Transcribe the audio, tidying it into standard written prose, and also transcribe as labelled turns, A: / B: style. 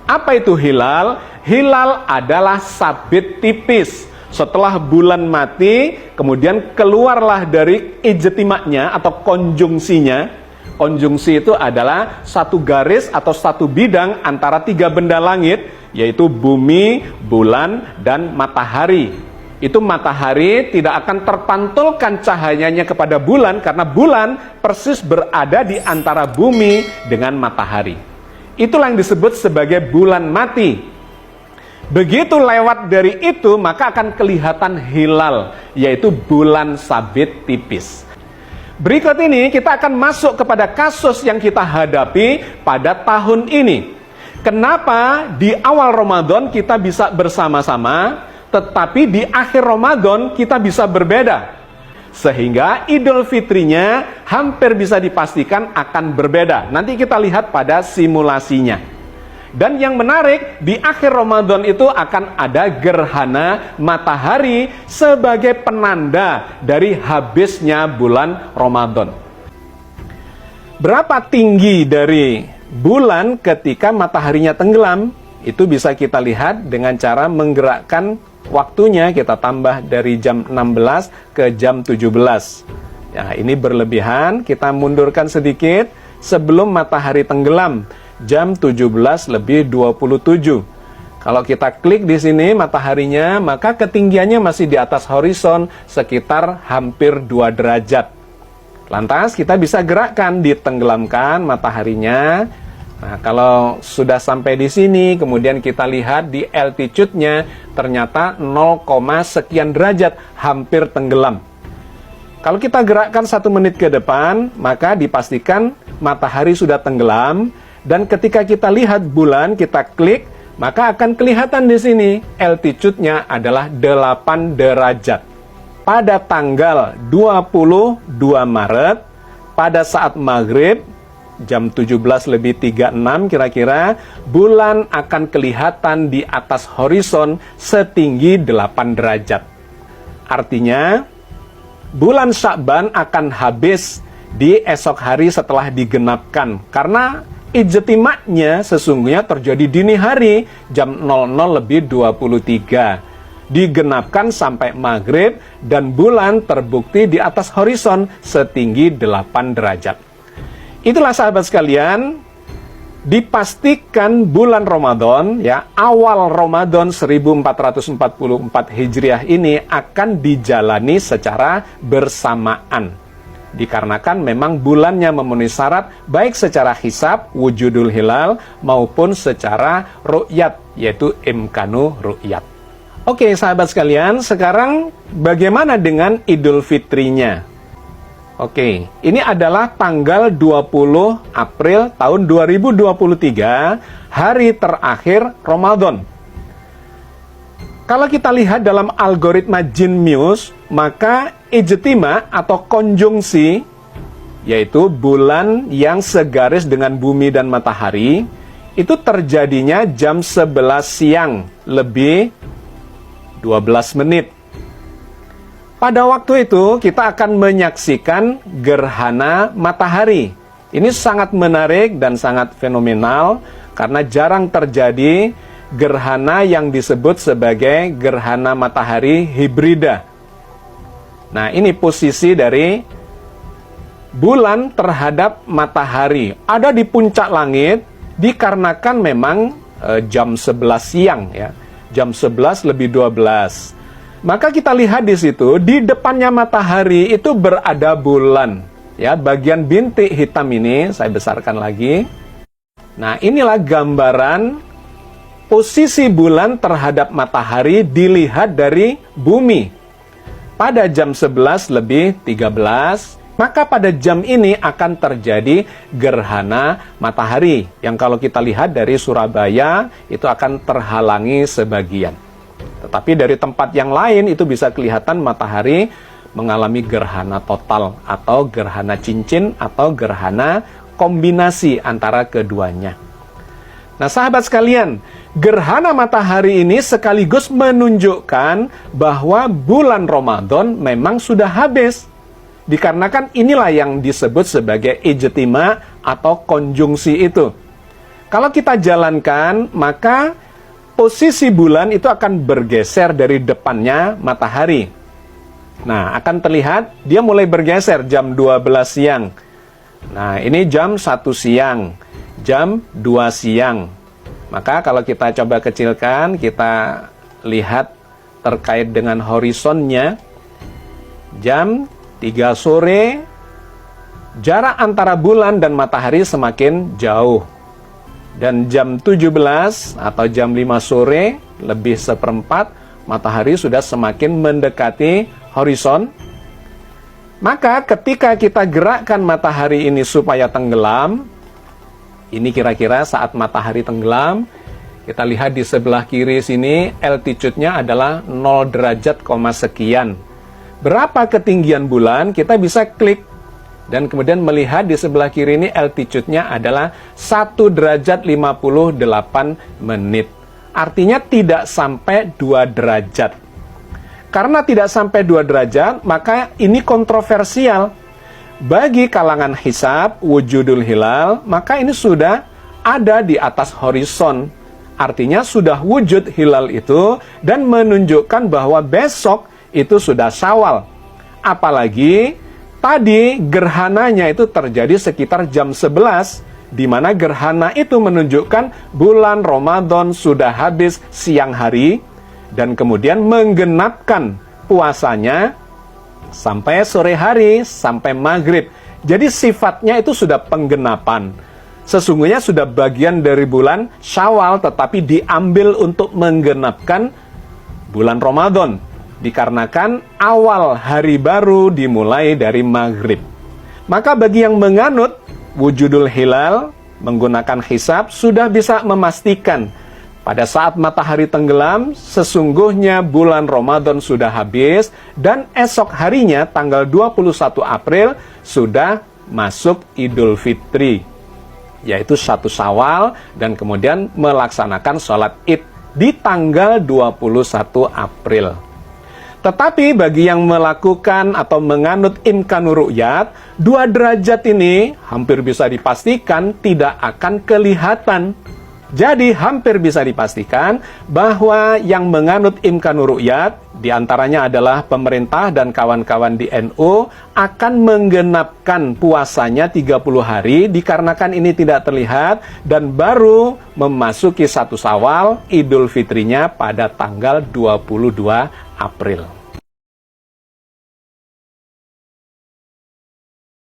A: Apa itu hilal? Hilal adalah sabit tipis. Setelah bulan mati, kemudian keluarlah dari ijtima'nya atau konjungsinya. Konjungsi itu adalah satu garis atau satu bidang antara tiga benda langit, yaitu bumi, bulan, dan matahari. Itu matahari tidak akan terpantulkan cahayanya kepada bulan, karena bulan persis berada di antara bumi dengan matahari. Itulah yang disebut sebagai bulan mati. Begitu lewat dari itu, maka akan kelihatan hilal, yaitu bulan sabit tipis. Berikut ini kita akan masuk kepada kasus yang kita hadapi pada tahun ini. Kenapa di awal Ramadan kita bisa bersama-sama, tetapi di akhir Ramadan kita bisa berbeda? Sehingga Idul Fitrinya hampir bisa dipastikan akan berbeda. Nanti kita lihat pada simulasinya. Dan yang menarik, di akhir Ramadan itu akan ada gerhana matahari sebagai penanda dari habisnya bulan Ramadan. Berapa tinggi dari bulan ketika mataharinya tenggelam? Itu bisa kita lihat dengan cara menggerakkan waktunya, kita tambah dari jam 16 ke jam 17. Nah, ini berlebihan, kita mundurkan sedikit sebelum matahari tenggelam, jam 17:27. Kalau kita klik di sini mataharinya, maka ketinggiannya masih di atas horizon sekitar hampir 2 derajat. Lantas kita bisa gerakkan, ditenggelamkan mataharinya. Nah, kalau sudah sampai di sini, kemudian kita lihat di altitude-nya, ternyata 0, sekian derajat, hampir tenggelam. Kalau kita gerakkan 1 menit ke depan, maka dipastikan matahari sudah tenggelam, dan ketika kita lihat bulan, kita klik, maka akan kelihatan di sini, altitude-nya adalah 8 derajat. Pada tanggal 22 Maret, pada saat maghrib, jam 17:36 kira-kira, bulan akan kelihatan di atas horizon setinggi 8 derajat. Artinya, bulan Sya'ban akan habis di esok hari setelah digenapkan. Karena ijtima'nya sesungguhnya terjadi dini hari, jam 00:23. Digenapkan sampai maghrib, dan bulan terbukti di atas horizon setinggi 8 derajat. Itulah sahabat sekalian, dipastikan bulan Ramadan, ya, awal Ramadan 1444 Hijriah ini akan dijalani secara bersamaan. Dikarenakan memang bulannya memenuhi syarat baik secara hisab, wujudul hilal, maupun secara ru'yat, yaitu imkanu ru'yat. Oke sahabat sekalian, sekarang bagaimana dengan Idul Fitrinya? Oke, ini adalah tanggal 20 April tahun 2023, hari terakhir Ramadan. Kalau kita lihat dalam algoritma Genius, maka ijtima atau konjungsi, yaitu bulan yang segaris dengan bumi dan matahari, itu terjadinya jam 11 siang lebih 12 menit. Pada waktu itu kita akan menyaksikan gerhana matahari. Ini sangat menarik dan sangat fenomenal karena jarang terjadi gerhana yang disebut sebagai gerhana matahari hibrida. Nah, ini posisi dari bulan terhadap matahari. Ada di puncak langit dikarenakan memang jam 11 siang, ya. Jam 11:12. Maka kita lihat di situ, di depannya matahari itu berada bulan. Ya, bagian bintik hitam ini saya besarkan lagi. Nah, inilah gambaran posisi bulan terhadap matahari dilihat dari bumi. Pada jam 11:13, maka pada jam ini akan terjadi gerhana matahari. Yang kalau kita lihat dari Surabaya, itu akan terhalangi sebagian. Tetapi dari tempat yang lain itu bisa kelihatan matahari mengalami gerhana total atau gerhana cincin atau gerhana kombinasi antara keduanya. Nah sahabat sekalian, gerhana matahari ini sekaligus menunjukkan bahwa bulan Ramadan memang sudah habis. Dikarenakan inilah yang disebut sebagai ijtima atau konjungsi itu. Kalau kita jalankan, maka posisi bulan itu akan bergeser dari depannya matahari. Nah, akan terlihat dia mulai bergeser jam 12 siang. Nah, ini jam 1 siang, jam 2 siang. Maka kalau kita coba kecilkan, kita lihat terkait dengan horizonnya, jam 3 sore, jarak antara bulan dan matahari semakin jauh. Dan jam 17 atau jam 5 sore, lebih seperempat, matahari sudah semakin mendekati horizon. Maka ketika kita gerakkan matahari ini supaya tenggelam, ini kira-kira saat matahari tenggelam, kita lihat di sebelah kiri sini, altitude-nya adalah 0 derajat, sekian. Berapa ketinggian bulan, kita bisa klik. Dan kemudian melihat di sebelah kiri ini altitude-nya adalah 1 derajat 58 menit. Artinya tidak sampai 2 derajat. Karena tidak sampai 2 derajat, maka ini kontroversial. Bagi kalangan hisab, wujudul hilal, maka ini sudah ada di atas horizon. Artinya sudah wujud hilal itu dan menunjukkan bahwa besok itu sudah Syawal. Apalagi tadi gerhananya itu terjadi sekitar jam 11, di mana gerhana itu menunjukkan bulan Ramadan sudah habis siang hari, dan kemudian menggenapkan puasanya sampai sore hari, sampai maghrib. Jadi sifatnya itu sudah penggenapan. Sesungguhnya sudah bagian dari bulan Syawal, tetapi diambil untuk menggenapkan bulan Ramadan. Dikarenakan awal hari baru dimulai dari maghrib. Maka bagi yang menganut wujudul hilal menggunakan hisab, sudah bisa memastikan pada saat matahari tenggelam, sesungguhnya bulan Ramadan sudah habis, dan esok harinya tanggal 21 April sudah masuk Idul Fitri, yaitu 1 Syawal, dan kemudian melaksanakan sholat Id di tanggal 21 April. Tetapi bagi yang melakukan atau menganut imkanur ru'yat, 2 derajat ini hampir bisa dipastikan tidak akan kelihatan. Jadi hampir bisa dipastikan bahwa yang menganut imkanur ru'yat, diantaranya adalah pemerintah dan kawan-kawan di NU, akan menggenapkan puasanya 30 hari, dikarenakan ini tidak terlihat, dan baru memasuki 1 Syawal, Idul Fitrinya pada tanggal 22 April.